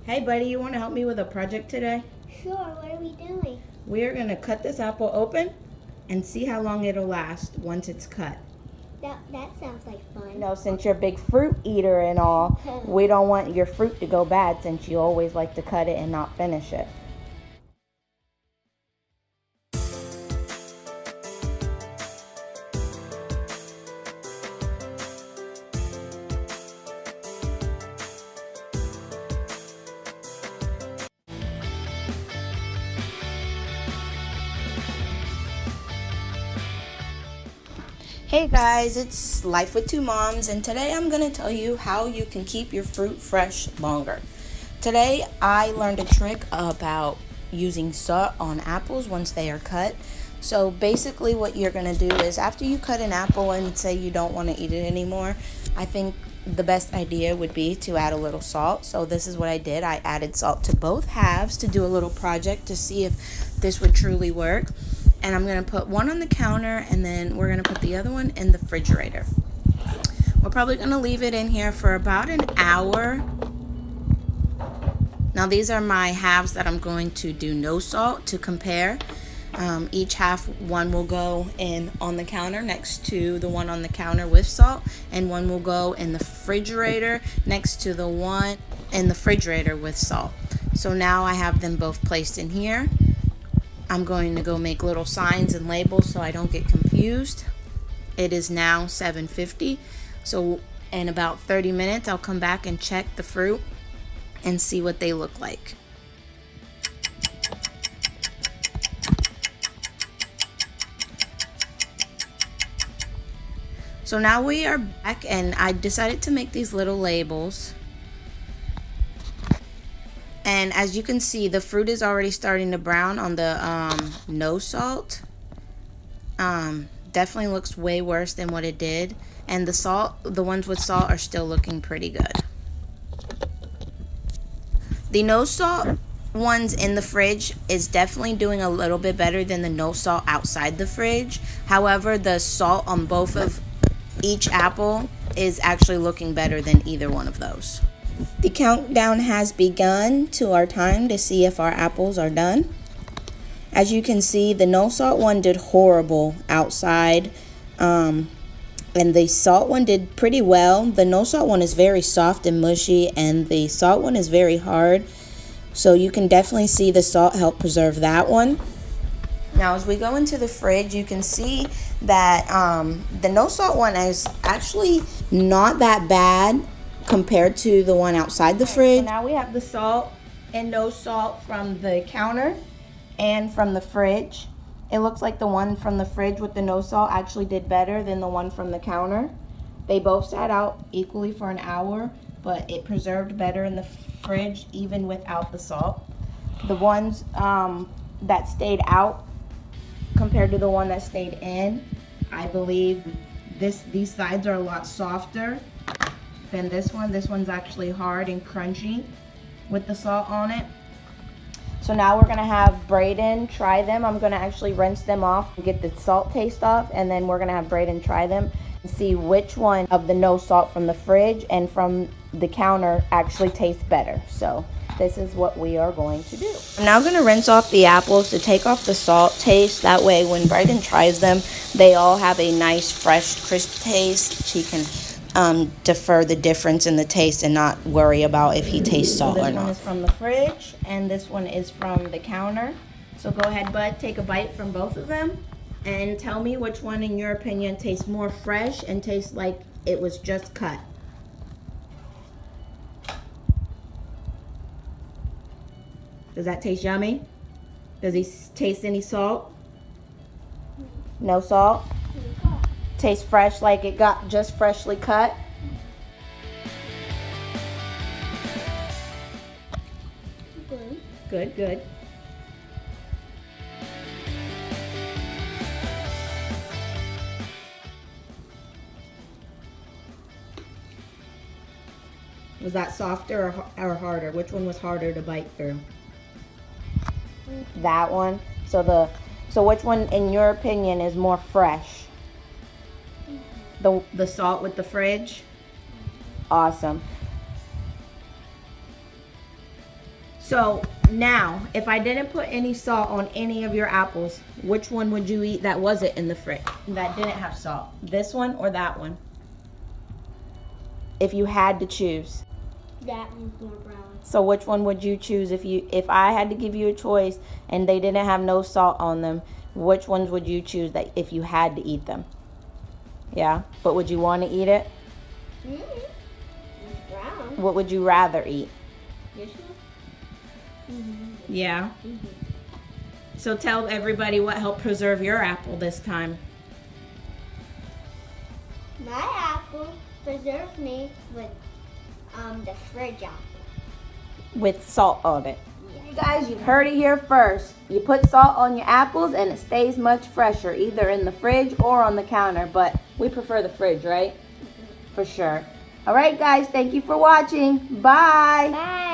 Hey buddy, you want to help me with a project today? Sure, what are we doing? We're going to cut this apple open and see how long it'll last once it's cut. That sounds like fun. Since you're a big fruit eater and all, we don't want your fruit to go bad since you always like to cut it and not finish it. Hey guys, it's Life with Two Moms, and today I'm going to tell you how you can keep your fruit fresh longer. Today I learned a trick about using salt on apples once they are cut. So basically what you're going to do is after you cut an apple and say you don't want to eat it anymore, I think the best idea would be to add a little salt. So this is what I did. I added salt to both halves to do a little project to see if this would truly work. And I'm going to put one on the counter, and then we're going to put the other one in the refrigerator. We're probably going to leave it in here for about an hour. Now these are my halves that I'm going to do no salt to compare. Each half, one will go in on the counter next to the one on the counter with salt, and one will go in the refrigerator next to the one in the refrigerator with salt. So now I have them both placed in here. I'm going to go make little signs and labels so I don't get confused. It is now 7:50, so in about 30 minutes I'll come back and check the fruit and see what they look like. So now we are back, and I decided to make these little labels. And as you can see, the fruit is already starting to brown on the no salt. Definitely looks way worse than what it did. And the ones with salt are still looking pretty good. The no salt ones in the fridge is definitely doing a little bit better than the no salt outside the fridge. However, the salt on both of each apple is actually looking better than either one of those. The countdown has begun to our time to see if our apples are done. As you can see, the no salt one did horrible outside, and the salt one did pretty well. The no salt one is very soft and mushy, and the salt one is very hard. So you can definitely see the salt help preserve that one. Now as we go into the fridge, you can see that the no salt one is actually not that bad compared to the one outside the fridge. So now we have the salt and no salt from the counter and from the fridge. It looks like the one from the fridge with the no salt actually did better than the one from the counter. They both sat out equally for an hour, but it preserved better in the fridge even without the salt. The ones that stayed out compared to the one that stayed in, I believe these sides are a lot softer than this one. This one's actually hard and crunchy with the salt on it. So now we're gonna have Braden try them. I'm gonna actually rinse them off and get the salt taste off, and then we're gonna have Braden try them and see which one of the no salt from the fridge and from the counter actually tastes better. So this is what we are going to do. I'm now gonna rinse off the apples to take off the salt taste. That way when Braden tries them, they all have a nice, fresh, crisp taste. She can defer the difference in the taste and not worry about if he tastes salt or not. This one is from the fridge and this one is from the counter. So go ahead, bud, take a bite from both of them and tell me which one in your opinion tastes more fresh and tastes like it was just cut. Does that taste yummy? Does he taste any salt? No salt? Tastes fresh, like it got just freshly cut. Good, good. Was that softer or harder? Which one was harder to bite through? That one. So which one in your opinion is more fresh? The salt with the fridge? Awesome. So now, if I didn't put any salt on any of your apples, which one would you eat that wasn't in the fridge, that didn't have salt? This one or that one? If you had to choose. That one's more brown. So which one would you choose if I had to give you a choice and they didn't have no salt on them? Which ones would you choose that if you had to eat them? Yeah, but would you want to eat it? Mm-hmm. It's brown. What would you rather eat? This one? Mm-hmm. Yeah. Mm-hmm. So tell everybody what helped preserve your apple this time. My apple preserves me with the fridge apple. With salt on it. Yeah. You guys, you've heard it here first. You put salt on your apples and it stays much fresher, either in the fridge or on the counter. But we prefer the fridge, right? For sure. All right, guys, thank you for watching. Bye. Bye.